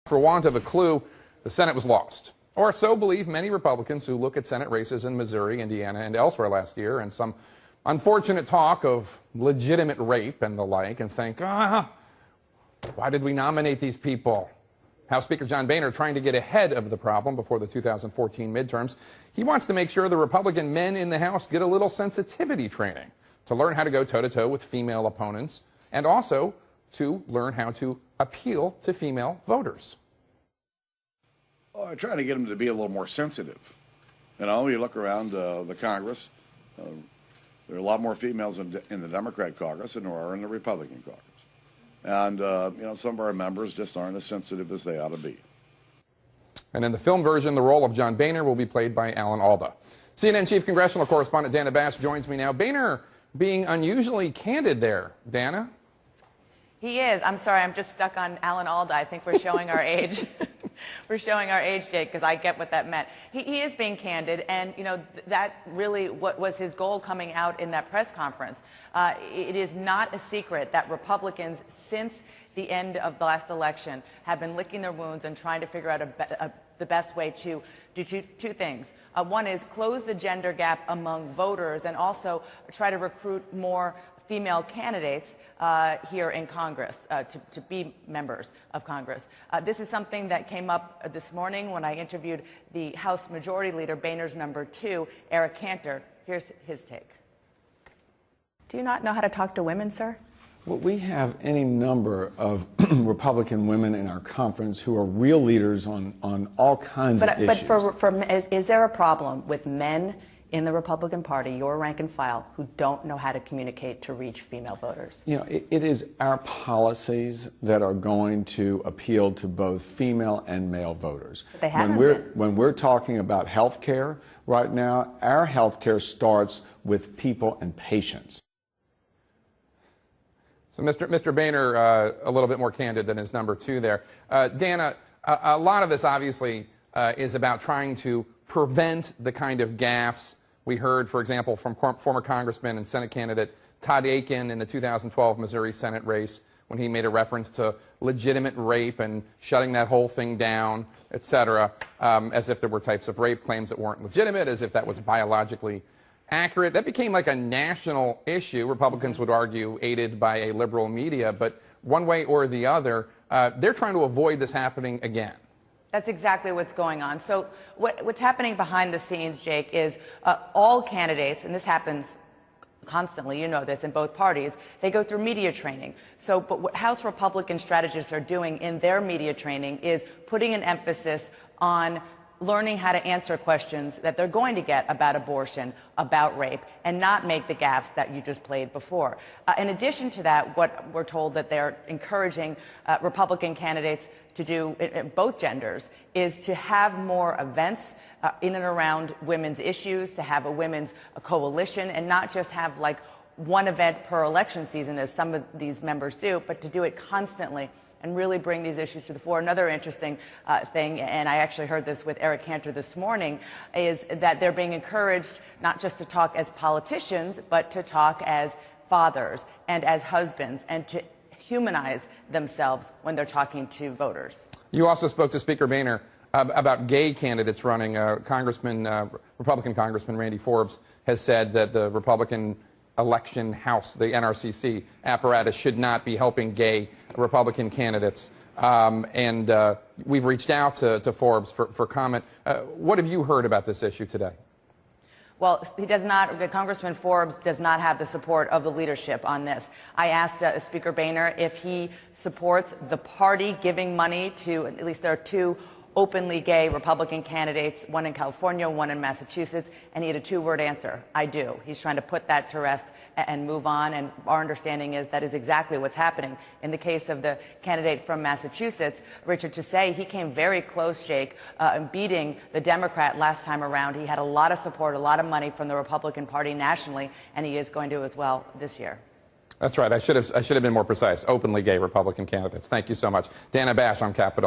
For want of a clue, the Senate was lost. Or so believe many Republicans who look at Senate races in Missouri, Indiana, and elsewhere last year, and some unfortunate talk of legitimate rape and the like, and think, why did we nominate these people? House Speaker John Boehner trying to get ahead of the problem before the 2014 midterms. He wants to make sure the Republican men in the House get a little sensitivity training to learn how to go toe-to-toe with female opponents, and also to learn how to appeal to female voters. Well, I try to get them to be a little more sensitive. You know, you look around the Congress, there are a lot more females in the Democrat caucus than there are in the Republican caucus. And, you know, some of our members just aren't as sensitive as they ought to be. And in the film version, the role of John Boehner will be played by Alan Alda. CNN Chief Congressional Correspondent Dana Bash joins me now. Boehner being unusually candid there. Dana? He is. I'm sorry, I'm just stuck on Alan Alda. I think we're showing our age. We're showing our age, Jake, because I get what that meant. He is being candid, and, you know, that really what was his goal coming out in that press conference. It is not a secret that Republicans, since the end of the last election, have been licking their wounds and trying to figure out the best way to do two things. One is close the gender gap among voters and also try to recruit more female candidates here in Congress to be members of Congress. This is something that came up this morning when I interviewed the House Majority Leader, Boehner's number 2, Eric Cantor. Here's his take. Do you not know how to talk to women, sir? Well, we have any number of Republican women in our conference who are real leaders on all kinds of issues. But is there a problem with men in the Republican Party, your rank and file, who don't know how to communicate to reach female voters? You know, it is our policies that are going to appeal to both female and male voters. But they haven't when we're talking about health care right now, our health care starts with people and patients. So Mr. Boehner, a little bit more candid than his number 2 there. Dana, a lot of this obviously is about trying to prevent the kind of gaffes we heard, for example, from former Congressman and Senate candidate Todd Akin in the 2012 Missouri Senate race when he made a reference to legitimate rape and shutting that whole thing down, et cetera, as if there were types of rape claims that weren't legitimate, as if that was biologically accurate. That became like a national issue, Republicans would argue, aided by a liberal media, but one way or the other, they're trying to avoid this happening again. That's exactly what's going on. So what's happening behind the scenes, Jake, is all candidates, and this happens constantly, you know this, in both parties, they go through media training. So, but what House Republican strategists are doing in their media training is putting an emphasis on learning how to answer questions that they're going to get about abortion, about rape, and not make the gaffes that you just played before. In addition to that, what we're told that they're encouraging Republican candidates to do in both genders is to have more events in and around women's issues, to have a women's coalition, and not just have like one event per election season, as some of these members do, but to do it constantly and really bring these issues to the fore. Another interesting thing, and I actually heard this with Eric Cantor this morning, is that they're being encouraged not just to talk as politicians, but to talk as fathers and as husbands, and to humanize themselves when they're talking to voters. You also spoke to Speaker Boehner about gay candidates running. Republican Congressman Randy Forbes has said that the Republican election house, the NRCC apparatus, should not be helping gay Republican candidates. We've reached out to Forbes for comment. What have you heard about this issue today? Well, he does not, Congressman Forbes does not have the support of the leadership on this. I asked Speaker Boehner if he supports the party giving money to, at least there are 2 openly gay Republican candidates, one in California, one in Massachusetts, and he had a 2-word answer: I do. He's trying to put that to rest and move on, and our understanding is that is exactly what's happening. In the case of the candidate from Massachusetts, Richard Tussey, he came very close, Jake, beating the Democrat last time around. He had a lot of support, a lot of money from the Republican Party nationally, and he is going to as well this year. That's right. I should have been more precise. Openly gay Republican candidates. Thank you so much. Dana Bash on Capitol.